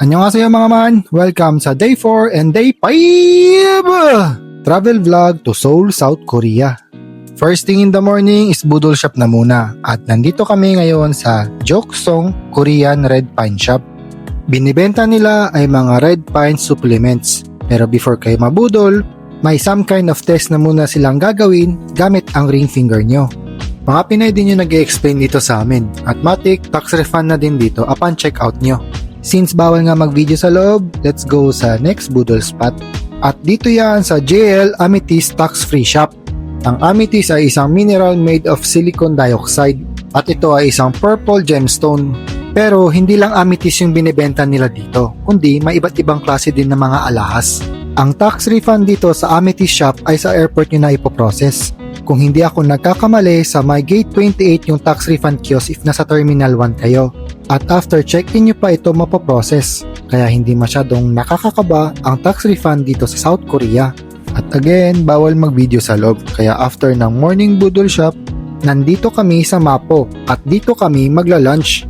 Annyeonghaseyo mga man! Welcome sa Day 4 and Day 5! Travel vlog to Seoul, South Korea. First thing in the morning is budol shop na muna at nandito kami ngayon sa Joksong Korean Red Pine Shop. Binibenta nila ay mga red pine supplements. Pero before kayo mabudol, may some kind of test na muna silang gagawin gamit ang ring finger nyo. Mga Pinay din yung nag-i-explain dito sa amin at matik tax refund na din dito upon checkout nyo. Since bawal nga mag-video sa loob, let's go sa next budol spot. At dito yan sa JL Amethyst Tax Free Shop. Ang amethyst ay isang mineral made of silicon dioxide at ito ay isang purple gemstone. Pero hindi lang amethyst yung binibenta nila dito, kundi may iba't ibang klase din ng mga alahas. Ang tax refund dito sa Amethyst Shop ay sa airport nyo na ipoprocess. Kung hindi ako nagkakamali, sa my gate 28 yung tax refund kiosk if nasa terminal 1 kayo. At after check-in nyo pa ito mapoprocess. Kaya hindi masyadong nakakakaba ang tax refund dito sa South Korea. At again, bawal mag-video sa loob. Kaya after ng morning budol shop, nandito kami sa Mapo at dito kami magla-lunch.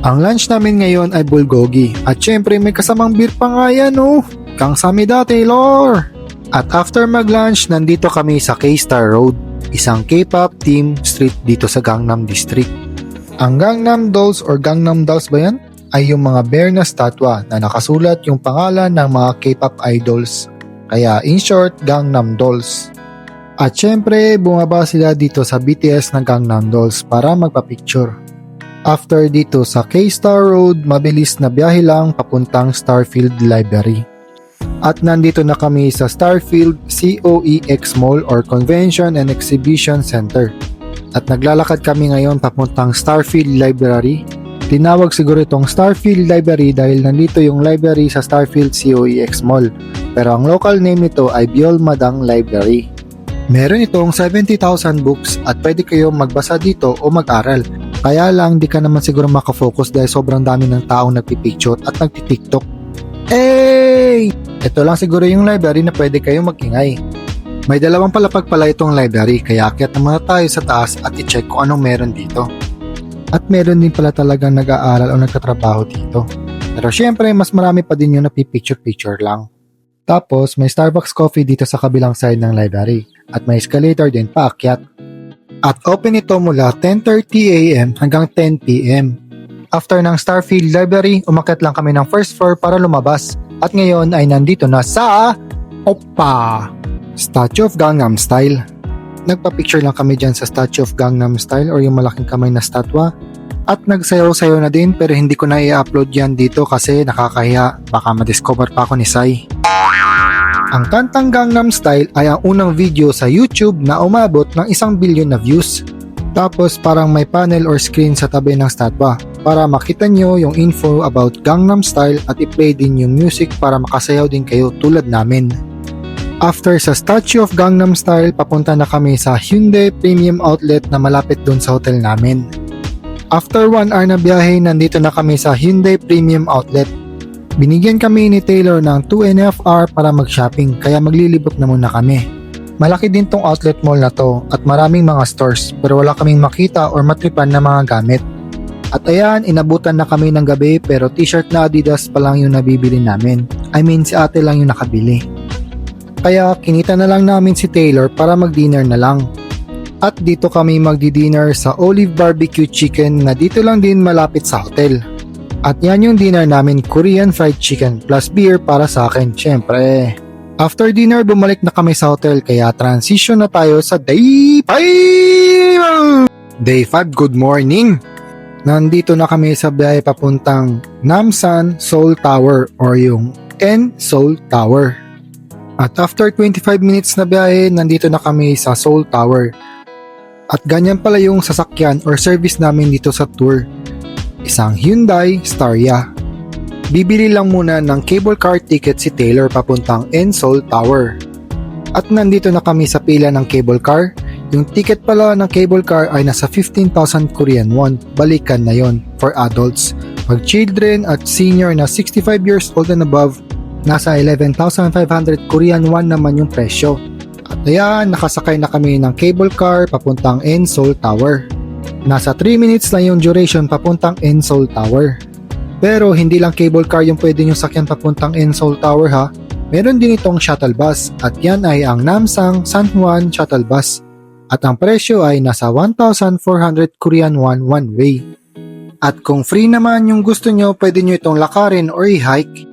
Ang lunch namin ngayon ay bulgogi. At syempre may kasamang beer pa nga yan oh. Kang Samida Taylor! At after mag-lunch, nandito kami sa K-Star Road. Isang K-pop team street dito sa Gangnam District. Ang Gangnam Dolls or Gangnam Dolls ba yan? Ay yung mga bear na statwa na nakasulat yung pangalan ng mga K-pop idols. Kaya in short, Gangnam Dolls. At syempre, bumaba sila dito sa BTS ng Gangnam Dolls para magpa-picture. After dito sa K-Star Road, mabilis na biyahe lang papuntang Starfield Library. At nandito na kami sa Starfield COEX Mall or Convention and Exhibition Center. At naglalakad kami ngayon papuntang Starfield Library. Tinawag siguro itong Starfield Library dahil nandito yung library sa Starfield COEX Mall. Pero ang local name nito ay Byeolmadang Library. Meron itong 70,000 books at pwede kayong magbasa dito o mag-aral. Kaya lang di ka naman siguro makafocus dahil sobrang dami ng taong nagpipicture at nagtitiktok. Hey! Ito lang siguro yung library na pwede kayong mag-ingay. May dalawang palapag pala itong library kaya akyat na muna tayo sa taas at i-check kung anong meron dito. At meron din pala talagang nag-aaral o nagtatrabaho dito. Pero syempre mas marami pa din yung napipicture-picture lang. Tapos may Starbucks coffee dito sa kabilang side ng library at may escalator din paakyat. At open ito mula 10:30 AM hanggang 10 PM. After ng Starfield Library, umakyat lang kami ng first floor para lumabas. At ngayon ay nandito na sa Oppa! Statue of Gangnam Style. Nagpa-picture lang kami dyan sa Statue of Gangnam Style or yung malaking kamay na statwa. At nagsayaw-sayaw na din pero hindi ko na i-upload yan dito kasi nakakahiya. Baka ma-discover pa ako ni Sai. Ang kantang Gangnam Style ay ang unang video sa YouTube na umabot ng 1 billion na views. Tapos parang may panel or screen sa tabi ng statwa para makita nyo yung info about Gangnam Style at i-play din yung music para makasayaw din kayo tulad namin. After sa Statue of Gangnam Style, papunta na kami sa Hyundai Premium Outlet na malapit dun sa hotel namin. After 1 hour na biyahe, nandito na kami sa Hyundai Premium Outlet. Binigyan kami ni Taylor ng 2.5 hour para mag-shopping kaya maglilibot na muna kami. Malaki din tong outlet mall na to at maraming mga stores pero wala kaming makita or matripan na mga gamit. At ayan, inabutan na kami ng gabi pero t-shirt na Adidas pa lang yung nabibili namin. I mean si ate lang yung nakabili. Kaya kinita na lang namin si Taylor para mag-dinner na lang. At dito kami magdi-dinner sa Olive Barbecue Chicken na dito lang din malapit sa hotel. At yan yung dinner namin, Korean fried chicken plus beer para sa akin, syempre. After dinner, bumalik na kami sa hotel kaya transition na tayo sa Day 5! Day 5, good morning! Nandito na kami sa biyahe papuntang Namsan Seoul Tower or yung N Seoul Tower. At after 25 minutes na biyahe, nandito na kami sa Seoul Tower. At ganyan pala yung sasakyan or service namin dito sa tour. Isang Hyundai Staria. Bibili lang muna ng cable car ticket si Taylor papuntang N Seoul Tower. At nandito na kami sa pila ng cable car. Yung ticket pala ng cable car ay nasa 15,000 Korean won. Balikan na yon for adults. Pag children at senior na 65 years old and above, nasa 11,500 Korean won naman yung presyo. At ayan, nakasakay na kami ng cable car papuntang N Seoul Tower. Nasa 3 minutes lang yung duration papuntang N Seoul Tower. Pero hindi lang cable car yung pwede nyo sakyan papuntang Seoul Tower ha. Meron din itong shuttle bus at yan ay ang Namsan San Juan Shuttle Bus. At ang presyo ay nasa 1,400 Korean won one way. At kung free naman yung gusto nyo, pwede nyo itong lakarin or i-hike.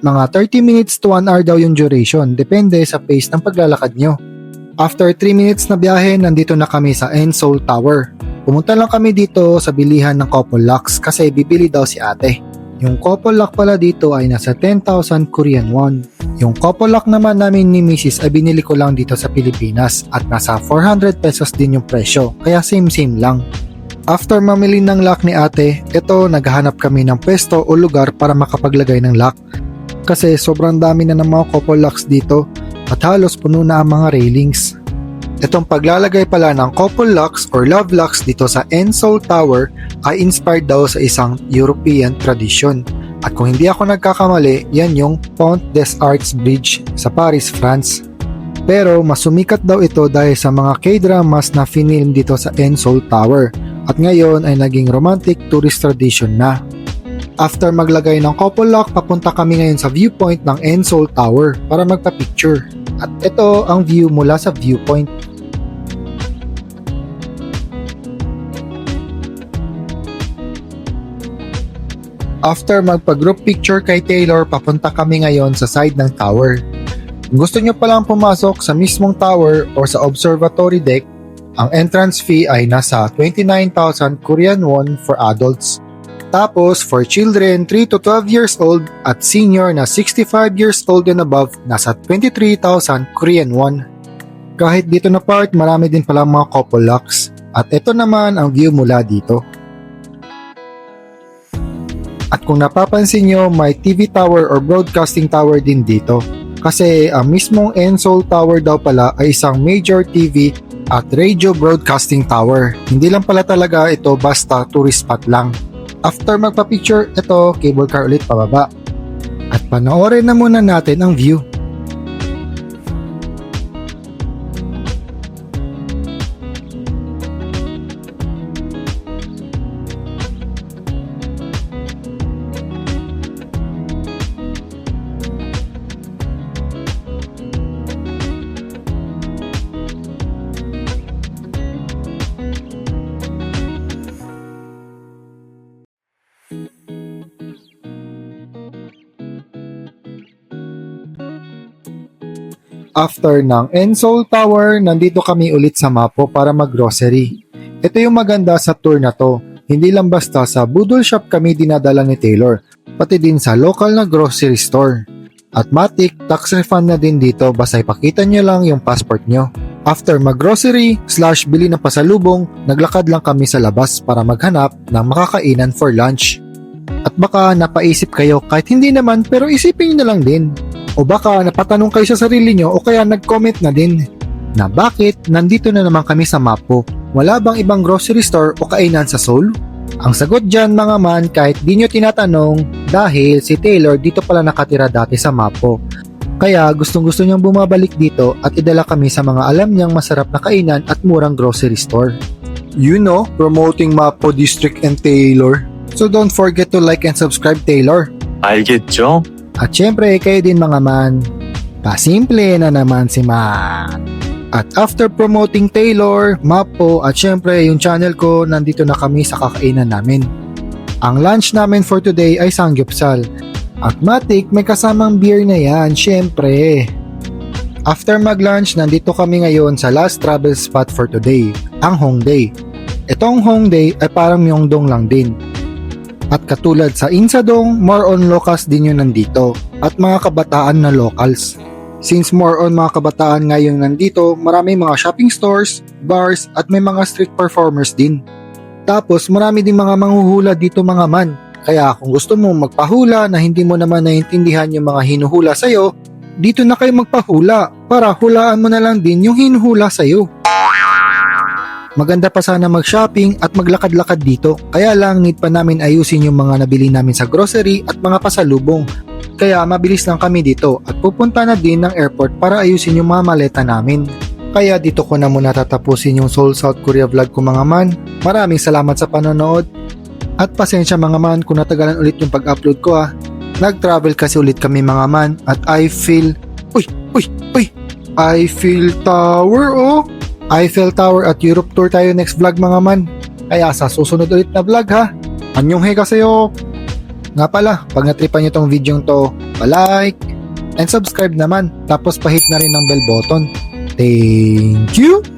Mga 30 minutes to 1 hour daw yung duration, depende sa pace ng paglalakad nyo. After 3 minutes na biyahe, nandito na kami sa Seoul Tower. Pumunta lang kami dito sa bilihan ng couple locks kasi bibili daw si ate. Yung couple lock pala dito ay nasa 10,000 Korean won. Yung couple lock naman namin ni Mrs. ay binili ko lang dito sa Pilipinas at nasa 400 pesos din yung presyo, kaya same lang. After mamili ng lock ni ate, ito naghahanap kami ng pwesto o lugar para makapaglagay ng lock. Kasi sobrang dami na ng mga couple locks dito at halos puno na ang mga railings. Itong paglalagay pala ng couple locks or love locks dito sa Seoul Tower ay inspired daw sa isang European tradition. At kung hindi ako nagkakamali, yan yung Pont des Arts Bridge sa Paris, France. Pero mas sumikat daw ito dahil sa mga K-dramas na film dito sa Seoul Tower at ngayon ay naging romantic tourist tradition na. After maglagay ng couple lock, papunta kami ngayon sa viewpoint ng Seoul Tower para magpa-picture. At ito ang view mula sa viewpoint. After magpa-group picture kay Taylor, papunta kami ngayon sa side ng tower. Kung gusto nyo palang pumasok sa mismong tower o sa observatory deck, ang entrance fee ay nasa 29,000 Korean won for adults. Tapos for children 3 to 12 years old at senior na 65 years old and above, nasa 23,000 Korean won. Kahit dito na part, marami din pala mga couple locks. At ito naman ang view mula dito. At kung napapansin nyo, may TV tower or broadcasting tower din dito. Kasi ang mismong Seoul Tower daw pala ay isang major TV at radio broadcasting tower. Hindi lang pala talaga ito basta tourist spot lang. After magpa-picture, ito cable car ulit pababa. At panoorin na muna natin ang view. After ng Seoul Tower, nandito kami ulit sa Mapo para mag-grocery. Ito yung maganda sa tour na to. Hindi lang basta sa budol shop kami dinadala ni Taylor, pati din sa local na grocery store. At matik, tax refund na din dito basta ipakita nyo lang yung passport nyo. After mag-grocery / bili ng pasalubong, naglakad lang kami sa labas para maghanap ng makakainan for lunch. At baka napaisip kayo kahit hindi naman pero isipin nyo na lang din. O baka napatanong kayo sa sarili nyo o kaya nag-comment na din na bakit nandito na naman kami sa Mapo? Wala bang ibang grocery store o kainan sa Seoul? Ang sagot dyan mga man, kahit di nyo tinatanong dahil si Taylor dito pala nakatira dati sa Mapo. Kaya gustong-gusto niyang bumabalik dito at idala kami sa mga alam niyang masarap na kainan at murang grocery store. You know, promoting Mapo District and Taylor. So don't forget to like and subscribe Taylor. 알겠죠? At syempre, kayo din mga man, pasimple na naman si man. At after promoting Taylor, Mapo at syempre yung channel ko, nandito na kami sa kakainan namin. Ang lunch namin for today ay samgyeopsal. At matik, may kasamang beer na yan, syempre. After mag-lunch, nandito kami ngayon sa last travel spot for today, ang Hongdae. Itong Hongdae ay parang Myeongdong lang din. At katulad sa Insadong, more on locals din yun nandito at mga kabataan na locals. Since more on mga kabataan ngayon nandito, marami mga shopping stores, bars at may mga street performers din. Tapos marami din mga manghuhula dito mga man. Kaya kung gusto mo magpahula na hindi mo naman naiintindihan yung mga hinuhula sa'yo, dito na kayo magpahula para hulaan mo na lang din yung hinuhula sa'yo. Maganda pa sana mag-shopping at maglakad-lakad dito, kaya lang need pa namin ayusin yung mga nabili namin sa grocery at mga pasalubong. Kaya mabilis lang kami dito at pupunta na din ng airport para ayusin yung mga maleta namin. Kaya dito ko na muna tatapusin yung Seoul South Korea vlog ko mga man. Maraming salamat sa panonood. At pasensya mga man kung natagalan ulit yung pag-upload ko ha. Nag-travel kasi ulit kami mga man at Eiffel Tower oh. Eiffel Tower at Europe tour tayo next vlog mga man. Kaya sa susunod ulit na vlog ha. Anyong hey kasayo. Nga pala, pag natripan nyo tong video to, pa-like and subscribe naman. Tapos pa-hit na rin ng bell button. Thank you!